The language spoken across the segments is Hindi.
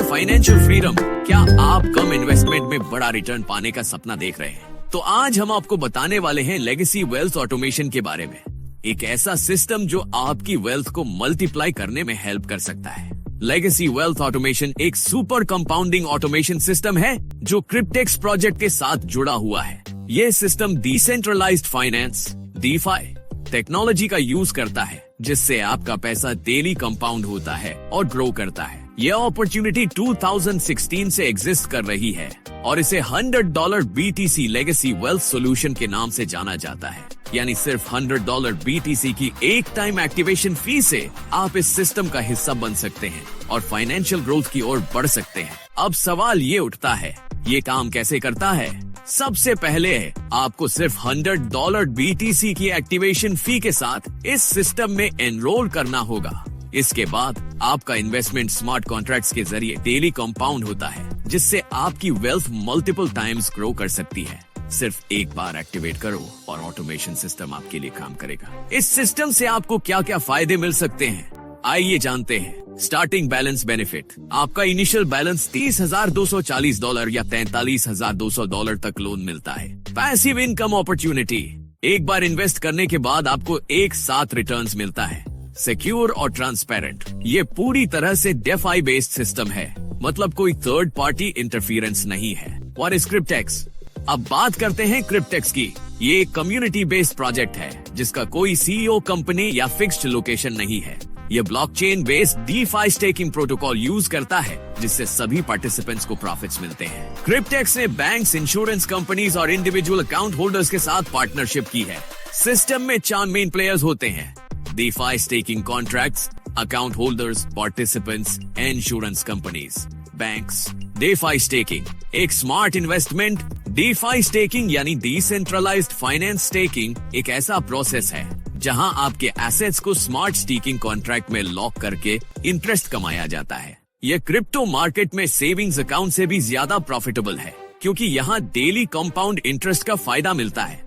Financial freedom. क्या आप कम इन्वेस्टमेंट में बड़ा रिटर्न पाने का सपना देख रहे हैं? तो आज हम आपको बताने वाले हैं लेगेसी वेल्थ ऑटोमेशन के बारे में। एक ऐसा सिस्टम जो आपकी वेल्थ को मल्टीप्लाई करने में हेल्प कर सकता है। लेगेसी वेल्थ ऑटोमेशन एक सुपर कंपाउंडिंग ऑटोमेशन सिस्टम है जो क्रिप्टेक्स प्रोजेक्ट के साथ जुड़ा हुआ है। ये system decentralised finance DeFi technology का यूज करता है, जिससे आपका पैसा डेली कंपाउंड होता है और ग्रो करता है। यह अपॉर्चुनिटी 2016 से एग्जिस्ट कर रही है और इसे $100 BTC लेगेसी वेल्थ सॉल्यूशन के नाम से जाना जाता है। यानी सिर्फ $100 BTC की एक टाइम एक्टिवेशन फी से आप इस सिस्टम का हिस्सा बन सकते हैं और फाइनेंशियल ग्रोथ की ओर बढ़ सकते हैं। अब सवाल ये उठता है, ये काम कैसे करता है? सबसे पहले आपको सिर्फ $100 BTC की एक्टिवेशन फी के साथ इस सिस्टम में एनरोल करना होगा। इसके बाद आपका इन्वेस्टमेंट स्मार्ट कॉन्ट्रैक्ट्स के जरिए डेली कंपाउंड होता है, जिससे आपकी वेल्थ मल्टीपल टाइम्स ग्रो कर सकती है। सिर्फ एक बार एक्टिवेट करो और ऑटोमेशन सिस्टम आपके लिए काम करेगा। इस सिस्टम से आपको क्या क्या फायदे मिल सकते हैं, आइए जानते हैं। Starting balance benefit. आपका इनिशियल बैलेंस $30,240 या $43,200 तक लोन मिलता है। Passive income opportunity. एक बार इन्वेस्ट करने के बाद आपको एक साथ रिटर्न्स मिलता है। सिक्योर और ट्रांसपेरेंट। ये पूरी तरह से DeFi बेस्ड सिस्टम है, मतलब कोई थर्ड पार्टी इंटरफियरेंस नहीं है। और इस क्रिप्टेक्स, अब बात करते हैं क्रिप्टेक्स की। ये एक कम्युनिटी बेस्ड प्रोजेक्ट है जिसका कोई CEO कंपनी या फिक्स्ड लोकेशन नहीं है। ये blockchain based DeFi staking protocol use करता है, जिससे सभी पार्टिसिपेंट्स को प्रॉफिट्स मिलते हैं। क्रिप्टेक्स ने बैंक्स, इंश्योरेंस कंपनीज और इंडिविजुअल अकाउंट होल्डर्स के साथ पार्टनरशिप की है। सिस्टम में 4 मेन प्लेयर्स होते हैं: DeFi staking contracts, account holders, participants, insurance companies, banks. DeFi staking एक स्मार्ट इन्वेस्टमेंट। DeFi स्टेकिंग यानी डिसेंट्रलाइज्ड फाइनेंस स्टेकिंग एक ऐसा प्रोसेस है जहां आपके एसेट्स को स्मार्ट स्टेकिंग कॉन्ट्रैक्ट में लॉक करके इंटरेस्ट कमाया जाता है। यह क्रिप्टो मार्केट में सेविंग्स अकाउंट से भी ज्यादा प्रॉफिटेबल है, क्योंकि यहां डेली कंपाउंड इंटरेस्ट का फायदा मिलता है।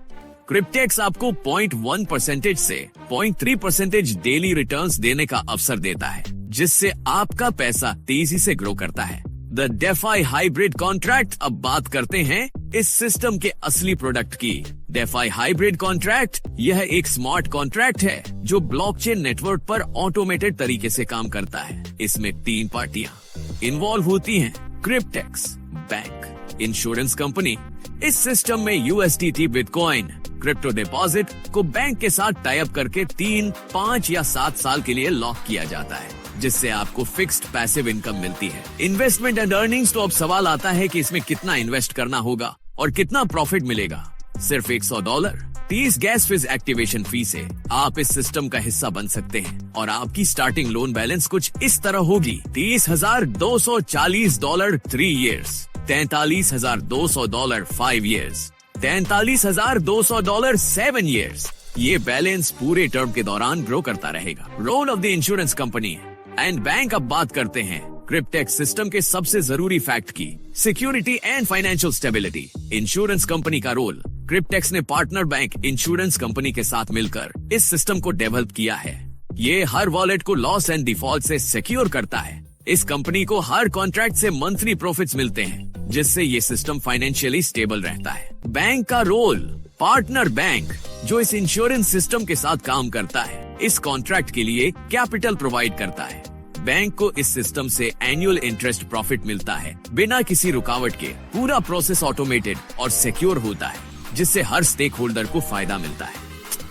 क्रिप्टेक्स आपको 0.1% से 0.3% डेली रिटर्न्स देने का अवसर देता है, जिससे आपका पैसा तेजी से ग्रो करता है। The DeFi hybrid contract. अब बात करते हैं इस सिस्टम के असली प्रोडक्ट की। DeFi हाइब्रिड कॉन्ट्रैक्ट यह एक स्मार्ट कॉन्ट्रैक्ट है जो ब्लॉकचेन नेटवर्क पर ऑटोमेटेड तरीके से काम करता है। इसमें 3 पार्टियां इन्वॉल्व होती हैं: क्रिप्टेक्स, बैंक, इंश्योरेंस कंपनी। इस सिस्टम में USDT बिटकॉइन क्रिप्टो डिपॉजिट को बैंक के साथ टाई अप करके 3, 5 या 7 साल के लिए लॉक किया जाता है, जिससे आपको फिक्स्ड पैसिव इनकम मिलती है। Investment and earnings. तो अब सवाल आता है कि इसमें कितना इन्वेस्ट करना होगा और कितना प्रॉफिट मिलेगा। सिर्फ $100 30 गैस फीस एक्टिवेशन फी से आप इस सिस्टम का हिस्सा बन सकते हैं और आपकी स्टार्टिंग लोन बैलेंस कुछ इस तरह होगी: $30,240 3 years, $43,200 5 years, $43,200 7 years। ये बैलेंस पूरे टर्म के दौरान ग्रो करता रहेगा। Role of the insurance company and bank. अब बात करते हैं क्रिप्टेक्स सिस्टम के सबसे जरूरी फैक्ट की: security and financial stability. Insurance company का रोल। क्रिप्टेक्स ने पार्टनर बैंक इंश्योरेंस कंपनी के साथ मिलकर इस सिस्टम को डेवलप किया है। ये हर वॉलेट को लॉस एंड डिफॉल्ट से सिक्योर करता है। इस कंपनी को हर कॉन्ट्रैक्ट से मंथली प्रॉफिट्स मिलते हैं, जिससे ये सिस्टम फाइनेंशियली स्टेबल रहता है। बैंक का रोल। पार्टनर बैंक जो इस इंश्योरेंस सिस्टम के साथ काम करता है, इस कॉन्ट्रैक्ट के लिए कैपिटल प्रोवाइड करता है। बैंक को इस सिस्टम से एनुअल इंटरेस्ट प्रॉफिट मिलता है बिना किसी रुकावट के। पूरा प्रोसेस ऑटोमेटेड और सिक्योर होता है, जिससे हर स्टेक होल्डर को फायदा मिलता है।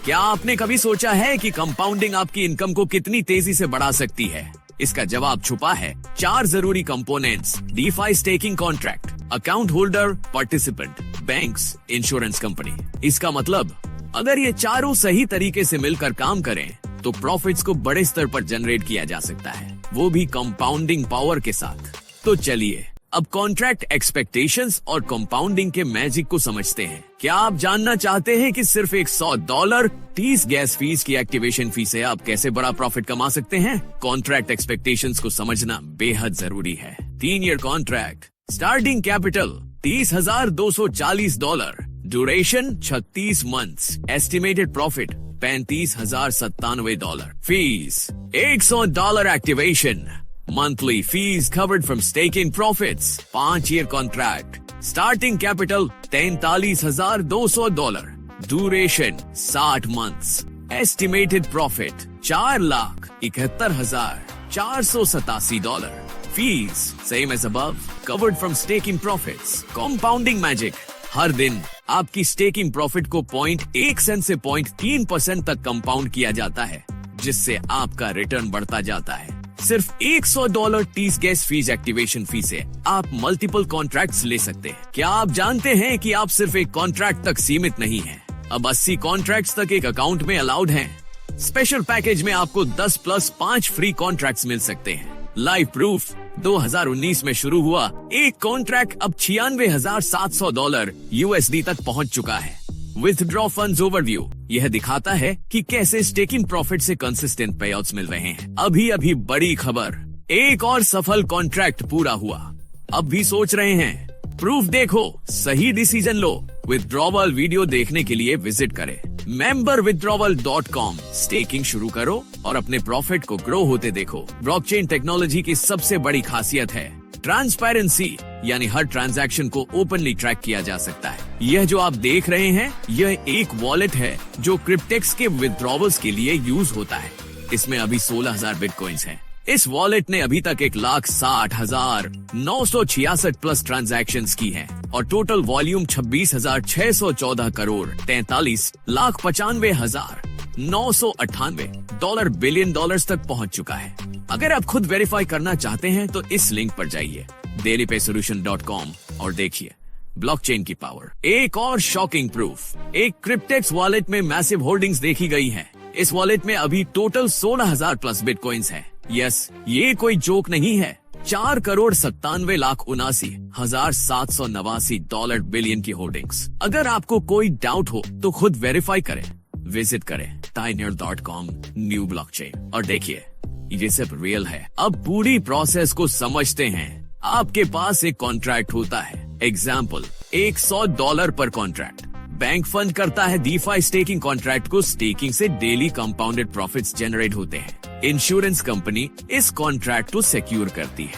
क्या आपने कभी सोचा है कि कंपाउंडिंग आपकी इनकम को कितनी तेजी से बढ़ा सकती है? इसका जवाब छुपा है 4 जरूरी components: DeFi staking contract, account holder, participant, banks, insurance company. इसका मतलब अगर ये चारों सही तरीके से मिलकर काम करें तो प्रॉफिट्स को बड़े स्तर पर जनरेट किया जा सकता है, वो भी कंपाउंडिंग पावर के साथ। तो चलिए अब कॉन्ट्रैक्ट एक्सपेक्टेशंस और कंपाउंडिंग के मैजिक को समझते हैं। क्या आप जानना चाहते हैं कि सिर्फ $100 30 गैस फीस की एक्टिवेशन फी से आप कैसे बड़ा प्रॉफिट कमा सकते हैं? कॉन्ट्रैक्ट एक्सपेक्टेशंस को समझना बेहद जरूरी है। 3 year contract. Starting capital $30,240, duration 36 months, estimated profit $35,097, fees $100 activation, Monthly fees covered from staking profits. 5-year contract. Starting capital $43,200. Duration 60 months. Estimated profit $4,71,487. Fees same as above. Covered from staking profits. Compounding magic. हर दिन आपकी स्टेकिंग प्रॉफिट को 0.1 सेंट से 0.3% तक कंपाउंड किया जाता है, जिससे आपका रिटर्न बढ़ता जाता है। सिर्फ $100 टीस गैस फीस एक्टिवेशन फी से आप मल्टीपल कॉन्ट्रैक्ट्स ले सकते हैं। क्या आप जानते हैं कि आप सिर्फ एक कॉन्ट्रैक्ट तक सीमित नहीं हैं? अब 80 कॉन्ट्रैक्ट्स तक एक अकाउंट में अलाउड हैं। स्पेशल पैकेज में आपको 10 + 5 फ्री कॉन्ट्रैक्ट्स मिल सकते हैं। लाइव प्रूफ 2019 में शुरू हुआ एक कॉन्ट्रैक्ट अब $96,700 USD तक पहुंच चुका है। विथड्रॉ फंड्स ओवरव्यू यह दिखाता है कि कैसे स्टेकिंग प्रॉफिट से कंसिस्टेंट पेआउट्स मिल रहे हैं। अभी बड़ी खबर, एक और सफल कॉन्ट्रैक्ट पूरा हुआ। अब भी सोच रहे हैं? प्रूफ देखो, सही डिसीजन लो। विथड्रॉवल वीडियो देखने के लिए विजिट करें memberwithdrawal.com। स्टेकिंग शुरू करो और अपने प्रॉफिट को ग्रो होते देखो। ब्लॉकचेन टेक्नोलॉजी की सबसे बड़ी खासियत है ट्रांसपेरेंसी, यानी हर ट्रांजैक्शन को ओपनली ट्रैक किया जा सकता है। यह जो आप देख रहे हैं, यह एक वॉलेट है जो क्रिप्टेक्स के विथड्रॉवल्स के लिए यूज होता है। इसमें अभी 16,000 बिटकॉइंस हैं। इस वॉलेट ने अभी तक 1,60,966 प्लस ट्रांजैक्शंस की हैं और total volume 26,614 crore 43,95,998 billion dollars तक पहुंच चुका है। अगर आप खुद वेरीफाई करना चाहते हैं तो इस लिंक पर जाइए dailypaysolution.com और देखिए ब्लॉकचेन की पावर। एक और शॉकिंग प्रूफ, एक क्रिप्टेक्स वॉलेट में मैसिव होल्डिंग्स देखी गई है। इस वॉलेट में अभी टोटल 16,000 प्लस बिटकॉइंस हैं। यस, ये कोई जोक नहीं है। 4,97,79,789 बिलियन की होल्डिंग्स। अगर आपको कोई डाउट हो तो खुद वेरीफाई करें। विजिट करें Tineur.com न्यू ब्लॉकचेन और देखिए ये सब रियल है। अब पूरी प्रोसेस को समझते हैं। आपके पास एक कॉन्ट्रैक्ट होता है, एग्जाम्पल $100 पर कॉन्ट्रैक्ट। बैंक फंड करता है डीफाई स्टेकिंग कॉन्ट्रैक्ट को। स्टेकिंग से डेली कंपाउंडेड प्रॉफिट्स जनरेट होते हैं। इंश्योरेंस कंपनी इस कॉन्ट्रैक्ट को सिक्योर करती है।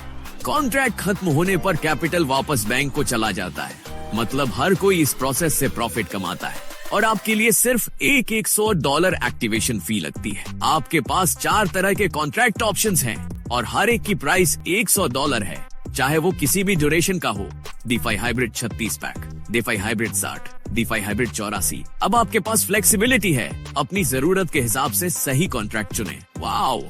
कॉन्ट्रैक्ट खत्म होने पर कैपिटल वापस बैंक को चला जाता है। मतलब हर कोई इस प्रोसेस से प्रॉफिट कमाता है और आपके लिए सिर्फ एक $100 एक्टिवेशन फी लगती है। आपके पास 4 तरह के कॉन्ट्रैक्ट ऑप्शंस हैं और हर एक की प्राइस $100 है, चाहे वो किसी भी ड्यूरेशन का हो। DeFi hybrid 36 pack, DeFi hybrid 60, DeFi hybrid 84। अब आपके पास फ्लेक्सिबिलिटी है, अपनी जरूरत के हिसाब से सही कॉन्ट्रैक्ट चुने। Wow,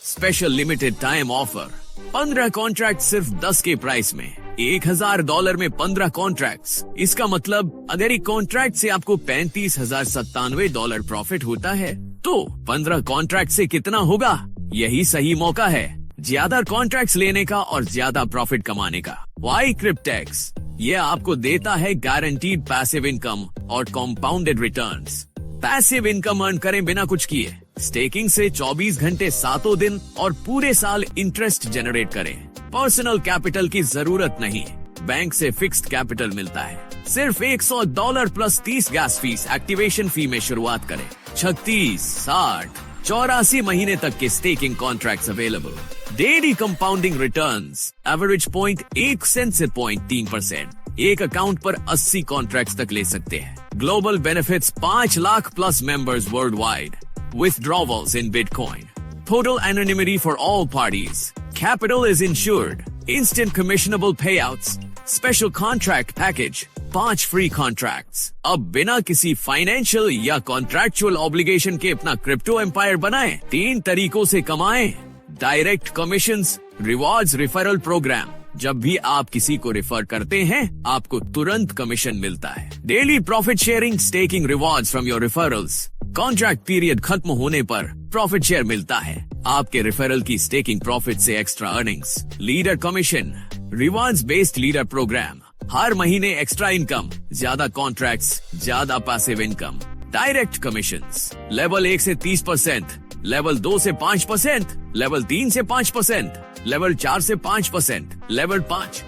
special limited time offer, 15 contract सिर्फ 10 के प्राइस में, $1,000 में 15 कॉन्ट्रैक्ट्स। इसका मतलब अगर एक कॉन्ट्रैक्ट से आपको $35,097 प्रॉफिट होता है तो 15 कॉन्ट्रैक्ट से कितना होगा? यही सही मौका है ज्यादा कॉन्ट्रैक्ट्स लेने का और ज्यादा प्रॉफिट कमाने का। वाई क्रिप्टेक्स? ये आपको देता है गारंटीड पैसिव इनकम और compounded returns. Passive income earn करें बिना कुछ किए। स्टेकिंग से 24 घंटे 7 दिन और पूरे साल इंटरेस्ट जनरेट करें। पर्सनल कैपिटल की जरूरत नहीं, बैंक से फिक्स्ड कैपिटल मिलता है। सिर्फ $100 plus 30 gas fees activation fee में शुरुआत करें। 36, 60, 84 महीने तक के staking contracts available. Daily compounding returns, average 0.1 cent से 0.3%। एक अकाउंट पर 80 कॉन्ट्रैक्ट्स तक ले सकते हैं। Global benefits 5 lakh plus members world wide. Withdrawals in Bitcoin. Total anonymity for all parties. Capital is insured. Instant commissionable payouts. Special contract package. 5 free contracts. अब बिना किसी फाइनेंशियल या कॉन्ट्रैक्चुअल ऑब्लिगेशन के अपना क्रिप्टो एम्पायर बनाएं। 3 तरीकों से कमाएं। Direct commissions, rewards, referral program. जब भी आप किसी को रेफर करते हैं, आपको तुरंत कमीशन मिलता है। Daily profit sharing, staking rewards from your referrals. Contract period खत्म होने पर प्रॉफिट शेयर मिलता है। आपके रेफरल की स्टेकिंग प्रॉफिट से extra earnings. Leader commission, rewards based leader program. हर महीने एक्स्ट्रा इनकम, ज्यादा कॉन्ट्रैक्ट्स, ज्यादा passive income. Direct commissions, level 1 से 30%, लेवल 2 से 5%, लेवल 3 से 5%, लेवल 4 से 5%, लेवल 5,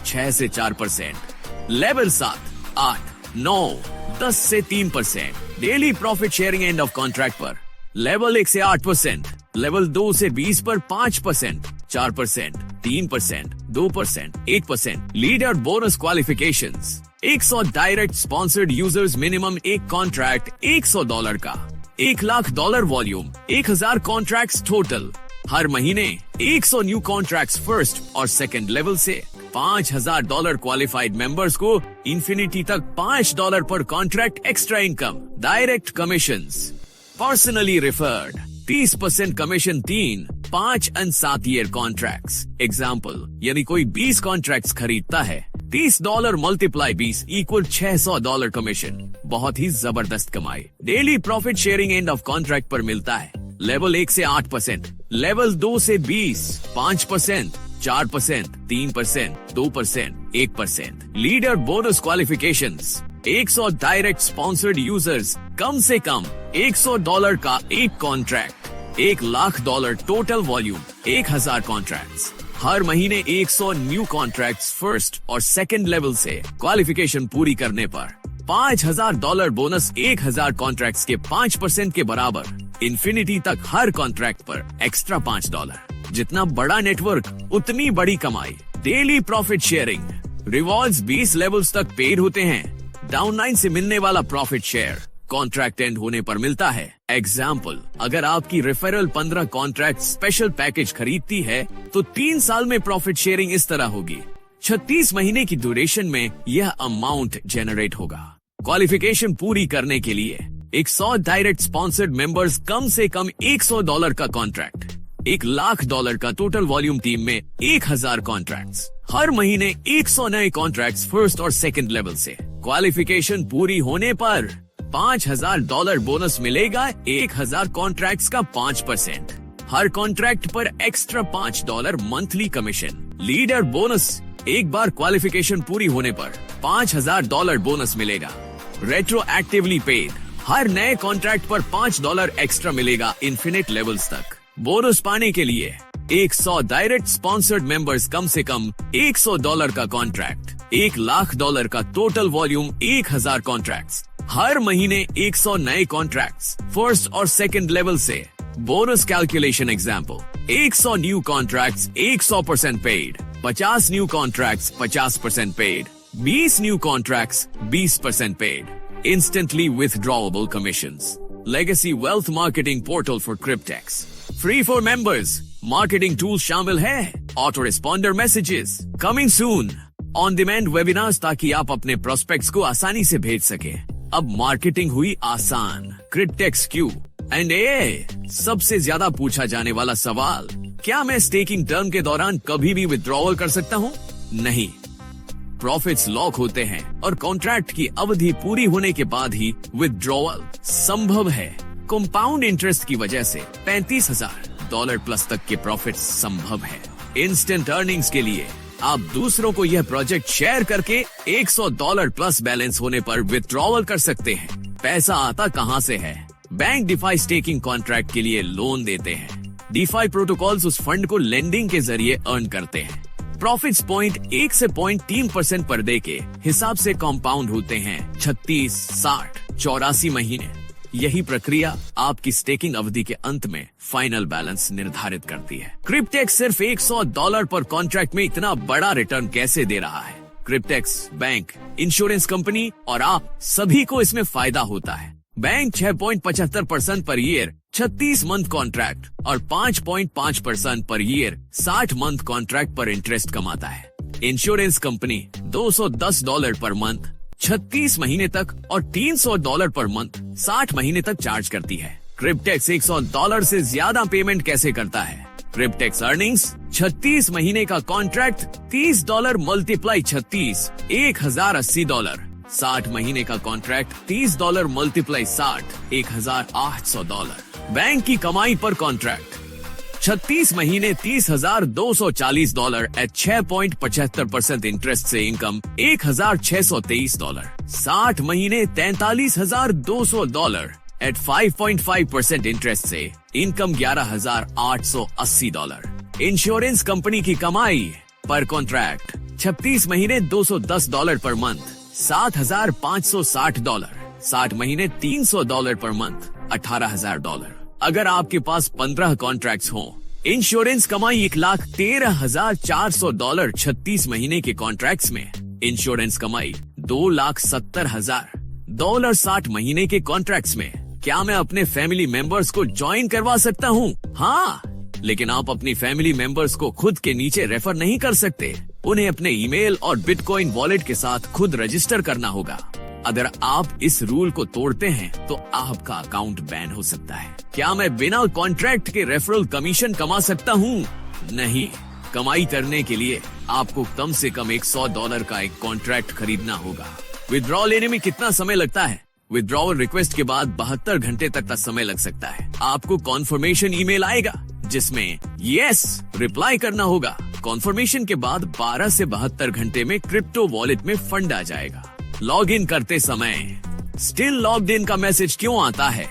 6 से 4%, लेवल 7, 8, 9, 10 से 3%। Daily profit sharing end of contract पर लेवल 1 से 8%, लेवल 2 से 20 पर 5%, 4%, 3%, 2%, 8%। Leader bonus qualifications 100 direct sponsored users, minimum एक कॉन्ट्रैक्ट $100 का, $1,00,000 वॉल्यूम, 1000 कॉन्ट्रैक्ट्स टोटल। हर महीने 100 न्यू कॉन्ट्रैक्ट्स फर्स्ट और सेकंड लेवल से। $5,000 क्वालिफाइड मेंबर्स को इंफिनिटी तक $5 पर contract extra income. Direct commissions, personally referred, 30% commission 3, 5 और 7 ईयर कॉन्ट्रैक्ट्स। एग्जाम्पल, यदि कोई 20 कॉन्ट्रैक्ट्स खरीदता है, $30 मल्टीप्लाई 20 इक्वल $600 कमीशन। बहुत ही जबरदस्त कमाई। Daily profit sharing end of contract पर मिलता है। लेवल 1 से 8%, लेवल 2 से 20, 5%, 4%, 3%, 2%, 1%। Leader bonus qualifications 100 direct sponsored users, कम से कम $100 का एक कॉन्ट्रैक्ट, $1,00,000 टोटल वॉल्यूम, 1000 कॉन्ट्रैक्ट्स। हर महीने 100 न्यू कॉन्ट्रैक्ट्स फर्स्ट और सेकंड लेवल से। क्वालिफिकेशन पूरी करने पर $5,000 बोनस, 1000 कॉन्ट्रैक्ट्स के 5% के बराबर। इंफिनिटी तक हर कॉन्ट्रैक्ट पर एक्स्ट्रा $5। जितना बड़ा नेटवर्क उतनी बड़ी कमाई। Daily profit sharing, rewards 20 levels तक पेड होते हैं। डाउनलाइन से मिलने वाला प्रॉफिट शेयर कॉन्ट्रैक्ट एंड होने पर मिलता है। एग्जाम्पल, अगर आपकी रेफरल 15 कॉन्ट्रैक्ट स्पेशल पैकेज खरीदती है तो 3 साल में प्रॉफिट शेयरिंग इस तरह होगी। 36 महीने की ड्यूरेशन में यह अमाउंट जनरेट होगा। क्वालिफिकेशन पूरी करने के लिए 100 डायरेक्ट स्पॉन्सर्ड मेंबर्स, कम से कम $100 का कॉन्ट्रैक्ट, $1,00,000 का टोटल वॉल्यूम, टीम में 1000 कॉन्ट्रैक्ट्स। हर महीने 100 नए कॉन्ट्रैक्ट्स फर्स्ट और सेकंड लेवल से। क्वालिफिकेशन पूरी होने पर $5,000 बोनस मिलेगा, 1000 कॉन्ट्रैक्ट्स का 5%। हर कॉन्ट्रैक्ट पर extra $5 monthly commission. Leader bonus, एक बार क्वालिफिकेशन पूरी होने पर $5,000 बोनस मिलेगा, रेट्रो एक्टिवली पेड। हर नए कॉन्ट्रैक्ट पर $5 एक्स्ट्रा मिलेगा इन्फिनिट लेवल्स तक। बोनस पाने के लिए 100 डायरेक्ट स्पॉन्सर्ड मेंबर्स, कम से कम $100 का कॉन्ट्रैक्ट, $1,00,000 का टोटल वॉल्यूम, 1000 कॉन्ट्रैक्ट्स। हर महीने 100 नए कॉन्ट्रैक्ट्स फर्स्ट और सेकंड लेवल से। Bonus calculation example, 100 new contracts 100% paid, 50 new contracts 50% paid, 20 new contracts 20% paid. Instantly withdrawable commissions. Legacy Wealth Marketing Portal for Cryptex. Free for members. Marketing tools शामिल है। Auto responder messages. Coming soon. On demand webinars ताकि आप अपने prospects को आसानी से भेज सके। अब मार्केटिंग हुई आसान। Cryptex Q and A। सबसे ज्यादा पूछा जाने वाला सवाल, क्या मैं स्टेकिंग टर्म के दौरान कभी भी विथड्रॉवल कर सकता हूँ? नहीं। प्रॉफिट्स लॉक होते हैं और कॉन्ट्रैक्ट की अवधि पूरी होने के बाद ही विथड्रॉवल संभव है। कंपाउंड इंटरेस्ट की वजह से $35,000 प्लस तक के प्रॉफिट्स संभव है। इंस्टेंट अर्निंग्स के लिए आप दूसरों को यह प्रोजेक्ट शेयर करके $100 प्लस बैलेंस होने पर विथड्रॉवल कर सकते हैं। पैसा आता कहां से है? बैंक डिफाई स्टेकिंग कॉन्ट्रैक्ट के लिए लोन देते हैं। डिफाई प्रोटोकॉल्स उस फंड को लेंडिंग के जरिए अर्न करते हैं। प्रॉफिट्स 0.1 से 0.3% पर डे के हिसाब से कंपाउंड होते हैं। 36, 60, 84 महीने। यही प्रक्रिया आपकी स्टेकिंग अवधि के अंत में फाइनल बैलेंस निर्धारित करती है। क्रिप्टेक्स सिर्फ $100 पर कॉन्ट्रैक्ट में इतना बड़ा रिटर्न कैसे दे रहा है? क्रिप्टेक्स बैंक, इंश्योरेंस कंपनी और आप सभी को इसमें फायदा होता है। Bank 6.75% per year 36 month contract और 5.5% पर ईयर 60 मंथ कॉन्ट्रैक्ट पर इंटरेस्ट कमाता है। इंश्योरेंस कंपनी $210 पर मंथ 36 महीने तक और $300 पर मंथ 60 महीने तक चार्ज करती है। क्रिप्टेक्स $100 से ज्यादा पेमेंट कैसे करता है? क्रिप्टेक्स अर्निंग्स 36 महीने का कॉन्ट्रैक्ट $30 मल्टीप्लाई 36, $1,080। 60 महीने का कॉन्ट्रैक्ट $30 मल्टीप्लाई 60, $1,800। बैंक की कमाई पर कॉन्ट्रैक्ट 36 महीने $30,240 एट 6.75% इंटरेस्ट से इनकम $1,623। 60 महीने $43,200 एट 5.5% इंटरेस्ट से इनकम $11,880। इंश्योरेंस कंपनी की कमाई पर कॉन्ट्रैक्ट 36 महीने $210 पर मंथ $7,560। 60 महीने $300 पर मंथ $18,000। अगर आपके पास 15 कॉन्ट्रैक्ट्स हों इंश्योरेंस कमाई $1,13,400 36 महीने के कॉन्ट्रैक्ट्स में। इंश्योरेंस कमाई $2,70,000 60 महीने के कॉन्ट्रैक्ट्स में। क्या मैं अपने फैमिली मेंबर्स को ज्वाइन करवा सकता हूँ? हाँ, लेकिन आप अपनी फैमिली मेंबर्स को खुद के नीचे रेफर नहीं कर सकते। उन्हें अपने ईमेल और बिटकॉइन वॉलेट के साथ खुद रजिस्टर करना होगा। अगर आप इस रूल को तोड़ते हैं तो आपका अकाउंट बैन हो सकता है। क्या मैं बिना कॉन्ट्रैक्ट के रेफरल कमीशन कमा सकता हूँ? नहीं। कमाई करने के लिए आपको कम से कम $100 का एक कॉन्ट्रैक्ट खरीदना होगा। विड्रॉ लेने में कितना समय लगता है? विड्रॉवल रिक्वेस्ट के बाद 72 घंटे तक का समय लग सकता है। आपको कॉन्फर्मेशन ईमेल आएगा जिसमें यस रिप्लाई करना होगा। कॉन्फर्मेशन के बाद 12 से 72 घंटे में क्रिप्टो वॉलेट में फंड आ जाएगा। लॉग इन करते समय स्टिल लॉग्ड इन का मैसेज क्यों आता है?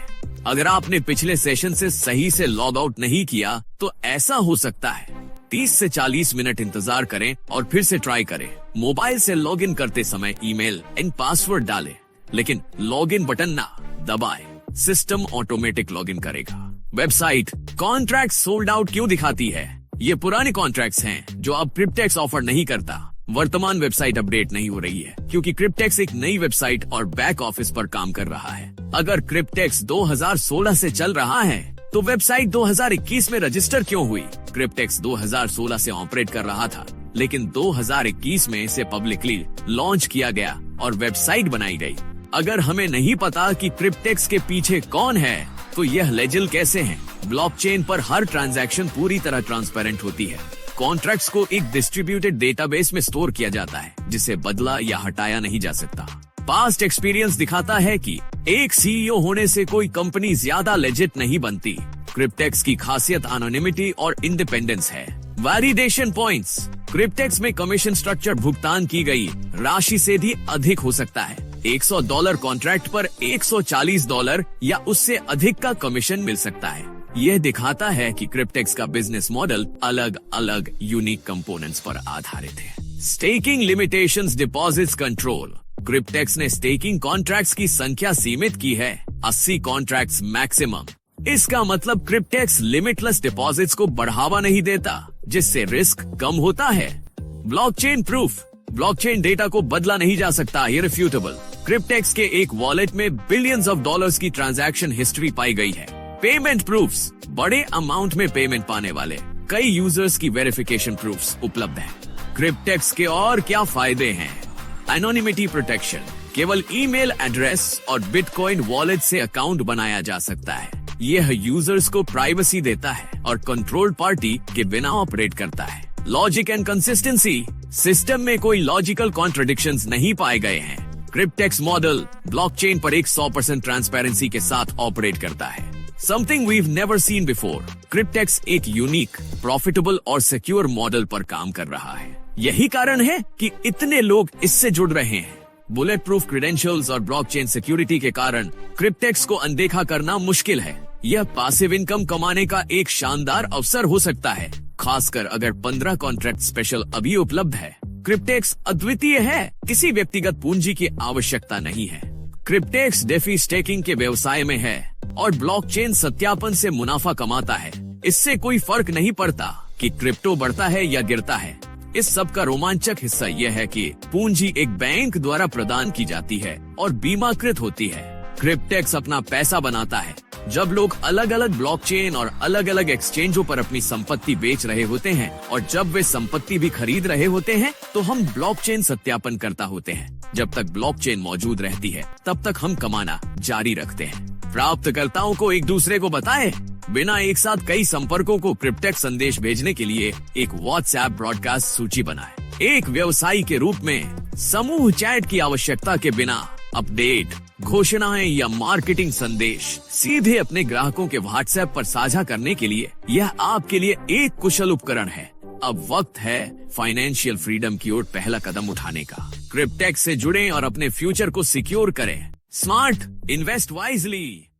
अगर आपने पिछले सेशन से सही से लॉग आउट नहीं किया तो ऐसा हो सकता है। 30 से 40 मिनट इंतजार करें और फिर से ट्राई करें। मोबाइल से लॉग इन करते समय ईमेल एंड पासवर्ड डालें, लेकिन लॉग इन बटन ना दबाएं। सिस्टम ऑटोमेटिक लॉग इन करेगा। वेबसाइट कॉन्ट्रैक्ट सोल्ड आउट क्यों दिखाती है? ये पुराने कॉन्ट्रैक्ट्स हैं जो अब क्रिप्टेक्स ऑफर नहीं करता। वर्तमान वेबसाइट अपडेट नहीं हो रही है क्योंकि क्रिप्टेक्स एक नई वेबसाइट और बैक ऑफिस पर काम कर रहा है। अगर क्रिप्टेक्स 2016 से चल रहा है तो वेबसाइट 2021 में रजिस्टर क्यों हुई? क्रिप्टेक्स 2016 से ऑपरेट कर रहा था, लेकिन 2021 में इसे पब्लिकली लॉन्च किया गया और वेबसाइट बनाई गई। अगर हमें नहीं पता कि क्रिप्टेक्स के पीछे कौन है तो यह लेजिल कैसे हैं? ब्लॉकचेन पर हर ट्रांजैक्शन पूरी तरह ट्रांसपेरेंट होती है। कॉन्ट्रैक्ट्स को एक डिस्ट्रीब्यूटेड डेटाबेस में स्टोर किया जाता है जिसे बदला या हटाया नहीं जा सकता। पास्ट एक्सपीरियंस दिखाता है कि एक सीईओ होने से कोई कंपनी ज्यादा लेजिट नहीं बनती। क्रिप्टेक्स की खासियत एनोनिमिटी और इंडिपेंडेंस है। Validation points. क्रिप्टेक्स में कमीशन स्ट्रक्चर भुगतान की गई राशि से भी अधिक हो सकता है। $100 कॉन्ट्रैक्ट पर $140 या उससे अधिक का कमीशन मिल सकता है। यह दिखाता है कि क्रिप्टेक्स का बिजनेस मॉडल अलग अलग यूनिक कंपोनेंट्स पर आधारित है। Staking limitations, deposits control. Cryptex ने स्टेकिंग कॉन्ट्रैक्ट्स की संख्या सीमित की है, 80 कॉन्ट्रैक्ट्स मैक्सिमम। इसका मतलब क्रिप्टेक्स लिमिटलेस डिपॉजिट्स को बढ़ावा नहीं देता, जिससे रिस्क कम होता है। Blockchain proof. ब्लॉकचेन डेटा को बदला नहीं जा सकता, इररिफ्यूटेबल। क्रिप्टेक्स के एक वॉलेट में बिलियंस ऑफ डॉलर्स की ट्रांजैक्शन हिस्ट्री पाई गई है। Payment proofs. बड़े अमाउंट में पेमेंट पाने वाले कई यूजर्स की वेरिफिकेशन प्रूफ्स उपलब्ध हैं। क्रिप्टेक्स के और क्या फायदे हैं? Anonymity protection. केवल ईमेल एड्रेस और बिटकॉइन वॉलेट से अकाउंट बनाया जा सकता है। यह यूजर्स को प्राइवेसी देता है और कंट्रोल्ड पार्टी के बिना ऑपरेट करता है। Logic and consistency. सिस्टम में कोई लॉजिकल कॉन्ट्रडिक्शंस नहीं पाए गए हैं। क्रिप्टेक्स मॉडल ब्लॉकचेन पर 100% ट्रांसपेरेंसी के साथ ऑपरेट करता है। Something we've never seen before. क्रिप्टेक्स एक यूनिक, प्रॉफिटेबल और सिक्योर मॉडल पर काम कर रहा है। यही कारण है कि इतने लोग इससे जुड़ रहे हैं। बुलेट प्रूफ क्रेडेंशियल्स और ब्लॉकचेन सिक्योरिटी के कारण क्रिप्टेक्स को अनदेखा करना मुश्किल है। यह पासिव इनकम कमाने का एक शानदार अवसर हो सकता है, खासकर अगर 15 कॉन्ट्रैक्ट स्पेशल अभी उपलब्ध है। क्रिप्टेक्स अद्वितीय है, किसी व्यक्तिगत पूंजी की आवश्यकता नहीं है। क्रिप्टेक्स डेफी स्टेकिंग के व्यवसाय में है और ब्लॉकचेन सत्यापन से मुनाफा कमाता है। इससे कोई फर्क नहीं पड़ता कि क्रिप्टो बढ़ता है या गिरता है। इस सब का रोमांचक हिस्सा यह है कि पूंजी एक बैंक द्वारा प्रदान की जाती है और बीमाकृत होती है। क्रिप्टेक्स अपना पैसा बनाता है। जब लोग अलग अलग ब्लॉकचेन और अलग अलग एक्सचेंजों पर अपनी संपत्ति बेच रहे होते हैं और जब वे संपत्ति भी खरीद रहे होते हैं तो हम ब्लॉकचेन सत्यापन करता होते हैं। जब तक ब्लॉकचेन मौजूद रहती है तब तक हम कमाना जारी रखते हैं। प्राप्तकर्ताओं को एक दूसरे को बताएं। बिना एक साथ कई संपर्कों को क्रिप्टेक्स संदेश भेजने के लिए एक व्हाट्सएप ब्रॉडकास्ट सूची बनाएं। एक व्यवसायी के रूप में समूह चैट की आवश्यकता के बिना अपडेट, घोषणाएं या मार्केटिंग संदेश सीधे अपने ग्राहकों के व्हाट्सएप पर साझा करने के लिए यह आपके लिए एक कुशल उपकरण है। अब वक्त है फाइनेंशियल फ्रीडम की ओर पहला कदम उठाने का। क्रिप्टेक्स से जुड़ें और अपने फ्यूचर को सिक्योर करें। Smart, invest wisely.